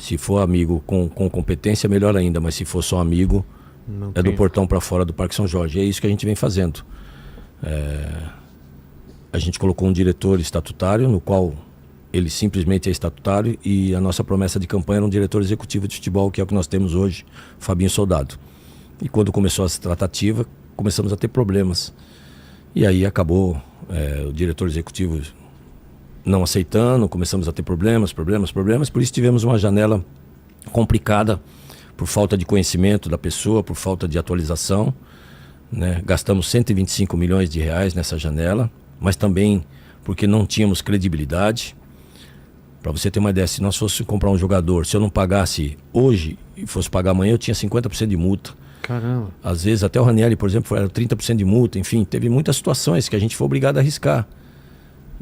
Se for amigo com competência, melhor ainda, mas se for só amigo, Não é tem. do portão para fora do Parque São Jorge. E é isso que a gente vem fazendo. A gente colocou um diretor estatutário, no qual ele simplesmente é estatutário, e a nossa promessa de campanha era um diretor executivo de futebol, que é o que nós temos hoje, Fabinho Soldado. E quando começou essa tratativa, começamos a ter problemas. E aí acabou o diretor executivo não aceitando, começamos a ter problemas, por isso tivemos uma janela complicada, por falta de conhecimento da pessoa, por falta de atualização, né? Gastamos 125 milhões de reais nessa janela, mas também porque não tínhamos credibilidade. Para você ter uma ideia, se nós fosse comprar um jogador, se eu não pagasse hoje e fosse pagar amanhã, eu tinha 50% de multa. Caramba. Às vezes até o Ranieri, por exemplo, era 30% de multa. Enfim, teve muitas situações que a gente foi obrigado a arriscar.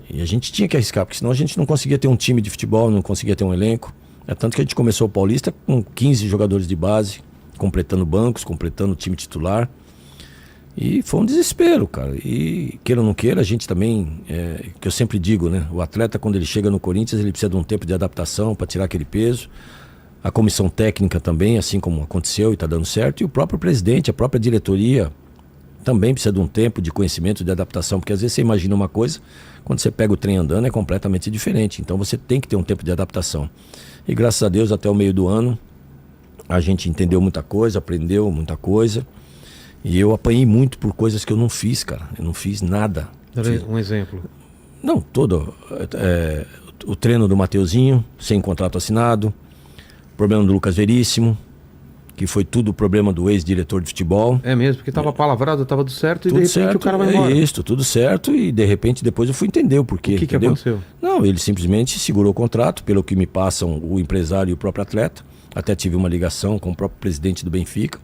E a gente tinha que arriscar, porque senão a gente não conseguia ter um time de futebol, não conseguia ter um elenco. É tanto que a gente começou o Paulista com 15 jogadores de base, completando bancos, completando o time titular. E foi um desespero, cara. E queira ou não queira, a gente também, que eu sempre digo, né? O atleta, quando ele chega no Corinthians, ele precisa de um tempo de adaptação para tirar aquele peso. A comissão técnica também, assim como aconteceu e está dando certo. E o próprio presidente, a própria diretoria, também precisa de um tempo de conhecimento, de adaptação. Porque às vezes você imagina uma coisa, quando você pega o trem andando é completamente diferente. Então você tem que ter um tempo de adaptação. E graças a Deus, até o meio do ano, a gente entendeu muita coisa, aprendeu muita coisa. E eu apanhei muito por coisas que eu não fiz, cara. Eu não fiz nada. Um exemplo. Não, todo. O treino do Mateuzinho, sem contrato assinado. Problema do Lucas Veríssimo, que foi tudo problema do ex-diretor de futebol. É mesmo, porque tava palavrado, tava tudo certo e Tudo de repente certo, o cara vai embora. Isso, tudo certo, e de repente depois eu fui entender o porquê. O que aconteceu? Não, ele simplesmente segurou o contrato, pelo que me passam o empresário e o próprio atleta. Até tive uma ligação com o próprio presidente do Benfica,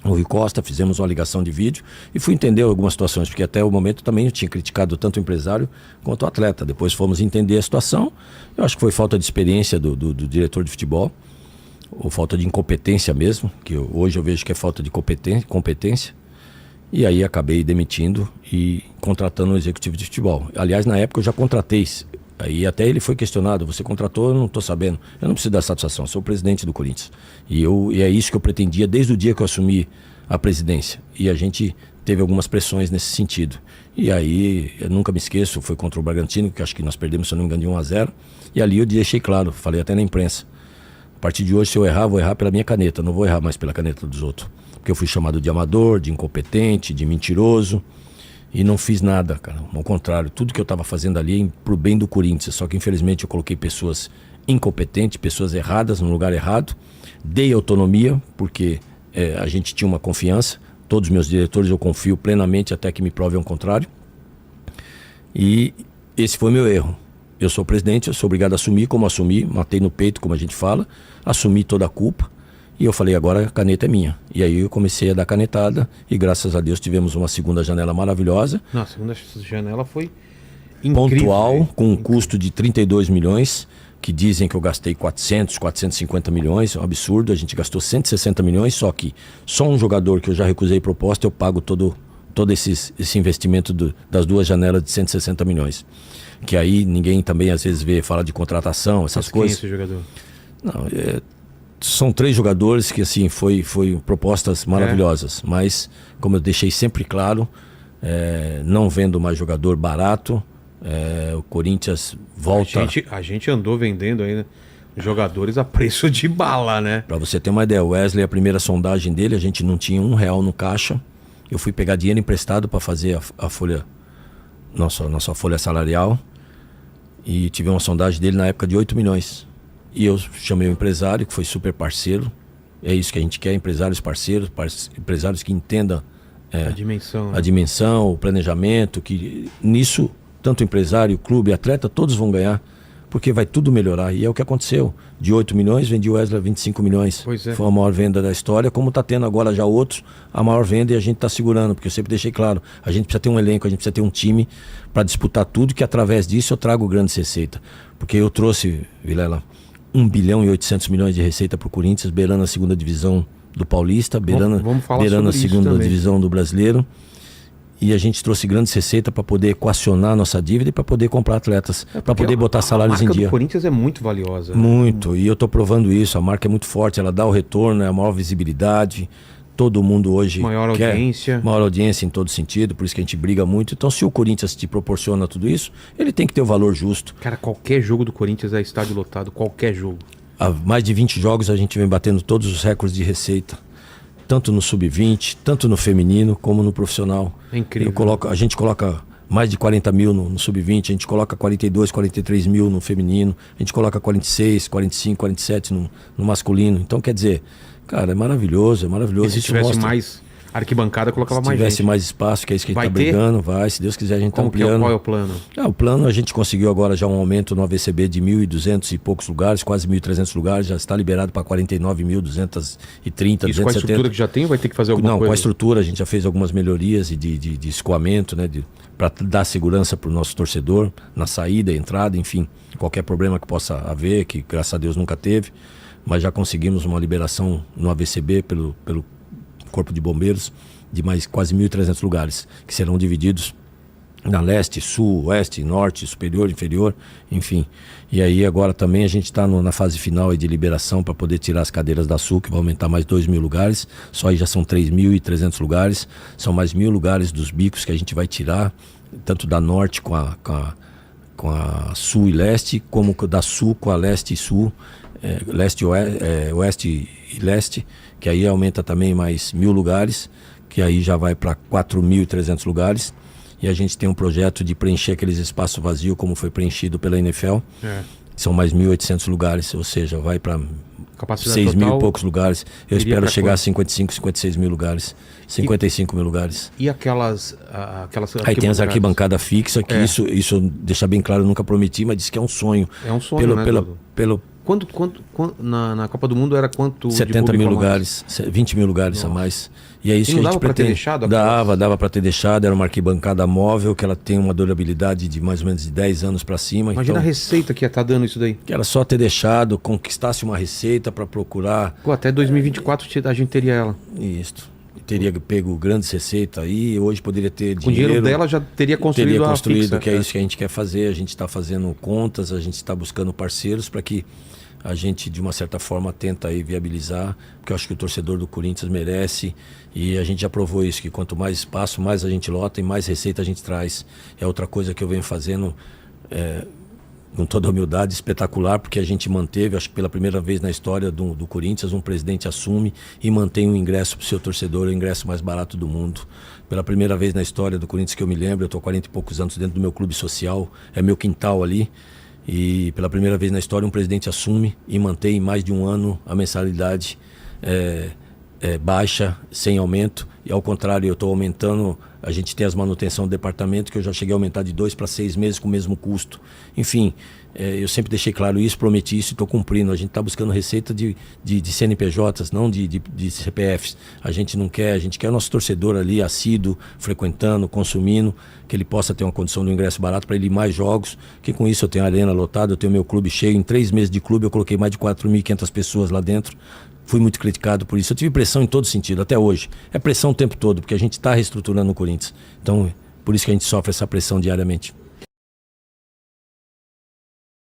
o Rui Costa, fizemos uma ligação de vídeo e fui entender algumas situações, porque até o momento também eu tinha criticado tanto o empresário quanto o atleta. Depois fomos entender a situação. Eu acho que foi falta de experiência do diretor de futebol, ou falta de incompetência mesmo, que hoje eu vejo que é falta de competência. E aí acabei demitindo e contratando um executivo de futebol. Aliás, na época eu já contratei. Aí até ele foi questionado: você contratou? Eu não estou sabendo. Eu não preciso dar satisfação, eu sou o presidente do Corinthians. E é isso que eu pretendia desde o dia que eu assumi a presidência. E a gente teve algumas pressões nesse sentido. E aí, eu nunca me esqueço, foi contra o Bragantino, que acho que nós perdemos, se eu não me engano, de 1-0. E ali eu deixei claro, falei até na imprensa: a partir de hoje, se eu errar, vou errar pela minha caneta, não vou errar mais pela caneta dos outros. Porque eu fui chamado de amador, de incompetente, de mentiroso. E não fiz nada, cara. Ao contrário, tudo que eu estava fazendo ali é pro bem do Corinthians. Só que infelizmente eu coloquei pessoas incompetentes, pessoas erradas no lugar errado. Dei autonomia, porque a gente tinha uma confiança. Todos os meus diretores eu confio plenamente até que me provem o contrário. E esse foi meu erro. Eu sou presidente, eu sou obrigado a assumir como assumi, matei no peito, como a gente fala, assumi toda a culpa. E eu falei: agora a caneta é minha. E aí eu comecei a dar canetada e graças a Deus tivemos uma segunda janela maravilhosa. Não, a segunda janela foi incrível, pontual, com um custo de 32 milhões, que dizem que eu gastei 450 milhões, é um absurdo. A gente gastou 160 milhões, só que só um jogador que eu já recusei proposta, eu pago todo esse investimento das duas janelas de 160 milhões. Que aí ninguém também às vezes fala de contratação, essas coisas. Quem é esse jogador? Não, são 3 jogadores que assim foi propostas maravilhosas, mas como eu deixei sempre claro, não vendo mais jogador barato. O Corinthians volta. A gente andou vendendo ainda jogadores a preço de bala, né? Para você ter uma ideia, o Wesley, a primeira sondagem dele, a gente não tinha R$1 no caixa. Eu fui pegar dinheiro emprestado para fazer a folha, nossa folha salarial, e tive uma sondagem dele na época de 8 milhões. E eu chamei o empresário, que foi super parceiro. É isso que a gente quer: empresários parceiros, empresários que entendam a dimensão, o planejamento, que nisso tanto o empresário, o clube, atleta, todos vão ganhar, porque vai tudo melhorar. E é o que aconteceu. De 8 milhões, vendi o Wesley a 25 milhões. Pois é. Foi a maior venda da história, como está tendo agora já outros, a maior venda, e a gente está segurando, porque eu sempre deixei claro: a gente precisa ter um elenco, a gente precisa ter um time para disputar tudo, que através disso eu trago grande receita. Porque eu trouxe, Vilela, 1 bilhão e 800 milhões de receita para o Corinthians, beirando a segunda divisão do Paulista, beirando a segunda divisão do Brasileiro. e a gente trouxe grandes receitas para poder equacionar a nossa dívida e para poder comprar atletas, para poder botar salários em A marca dia. do Corinthians é muito valiosa. Muito, e eu estou provando isso. A marca é muito forte, ela dá o retorno, é a maior visibilidade. Todo mundo hoje Maior quer audiência. maior audiência em todo sentido, por isso que a gente briga muito. Então, se o Corinthians te proporciona tudo isso, ele tem que ter o valor justo. Cara, qualquer jogo do Corinthians é estádio lotado, qualquer jogo. Há mais de 20 jogos a gente vem batendo todos os recordes de receita, tanto no sub-20, tanto no feminino como no profissional. É incrível. A gente coloca mais de 40 mil no sub-20, a gente coloca 42, 43 mil no feminino, a gente coloca 46, 45, 47 no masculino. Então, quer dizer, cara, é maravilhoso, é maravilhoso. E se Isso tivesse mostra. mais arquibancada, colocava mais Se tivesse gente. mais espaço, que é isso que a gente Vai está ter? brigando, vai. Se Deus quiser, a gente está Como que é, ampliando. qual é o plano? O plano, a gente conseguiu agora já um aumento no AVCB de 1.200 e poucos lugares, quase 1.300 lugares, já está liberado para 49.230, Isso com a estrutura que já tem ou vai ter que fazer alguma Não, coisa? com a estrutura a gente já fez algumas melhorias de escoamento, né, para dar segurança para o nosso torcedor na saída, entrada, enfim, qualquer problema que possa haver, que graças a Deus nunca teve, mas já conseguimos uma liberação no AVCB pelo Corpo de Bombeiros de mais quase 1.300 lugares, que serão divididos na leste, sul, oeste, norte, superior, inferior, enfim. E aí agora também a gente está na fase final aí de liberação para poder tirar as cadeiras da sul, que vai aumentar mais 2.000 lugares, só aí já são 3.300 lugares, são mais 1.000 lugares dos bicos que a gente vai tirar, tanto da norte com a sul e leste, como da sul com a leste e sul, leste, oeste e leste, que aí aumenta também mais 1.000 lugares, que aí já vai para 4.300 lugares. E a gente tem um projeto de preencher aqueles espaços vazios, como foi preenchido pela NFL. São mais 1.800 lugares, ou seja, vai para 6 mil e poucos lugares. Eu espero chegar a 55, 56 mil lugares, 55 mil lugares. E aquelas Aí tem as arquibancadas fixas, que isso deixa bem claro, eu nunca prometi, mas disse que é um sonho. É um sonho, pelo Quanto na Copa do Mundo era quanto 70 mil lugares, 20 mil lugares a mais. E é isso que a gente pretende. Dava para ter deixado, era uma arquibancada móvel, que ela tem uma durabilidade de mais ou menos de 10 anos para cima. Imagina então, a receita que ia estar dando isso daí. que era só ter deixado, conquistasse uma receita para procurar. Pô, até 2024 a gente teria ela. Isso. Teria pego grandes receitas aí, hoje poderia ter Com o dinheiro dela já teria construído a fixa, que é isso que a gente quer fazer. A gente está fazendo contas, a gente está buscando parceiros para que a gente, de uma certa forma, tenta aí viabilizar, porque eu acho que o torcedor do Corinthians merece, e a gente já provou isso, que quanto mais espaço, mais a gente lota e mais receita a gente traz. É outra coisa que eu venho fazendo, com toda a humildade, espetacular, porque a gente manteve, acho que pela primeira vez na história do Corinthians, um presidente assume e mantém um ingresso para o seu torcedor, o ingresso mais barato do mundo. Pela primeira vez na história do Corinthians que eu me lembro, eu estou há 40 e poucos anos dentro do meu clube social, é meu quintal ali, e pela primeira vez na história um presidente assume e mantém em mais de um ano a mensalidade baixa, sem aumento, e ao contrário, eu estou aumentando, a gente tem as manutenção do departamento que eu já cheguei a aumentar de 2 para 6 meses com o mesmo custo. Enfim, eu sempre deixei claro isso, prometi isso e estou cumprindo. A gente está buscando receita de CNPJs, não de CPFs. A gente não quer, a gente quer o nosso torcedor ali assíduo, frequentando, consumindo, que ele possa ter uma condição de ingresso barato para ele ir mais jogos, que com isso eu tenho a arena lotada, eu tenho meu clube cheio. Em 3 meses de clube eu coloquei mais de 4.500 pessoas lá dentro. Fui muito criticado por isso. Eu tive pressão em todo sentido, até hoje. É pressão o tempo todo, porque a gente está reestruturando o Corinthians. Então, por isso que a gente sofre essa pressão diariamente.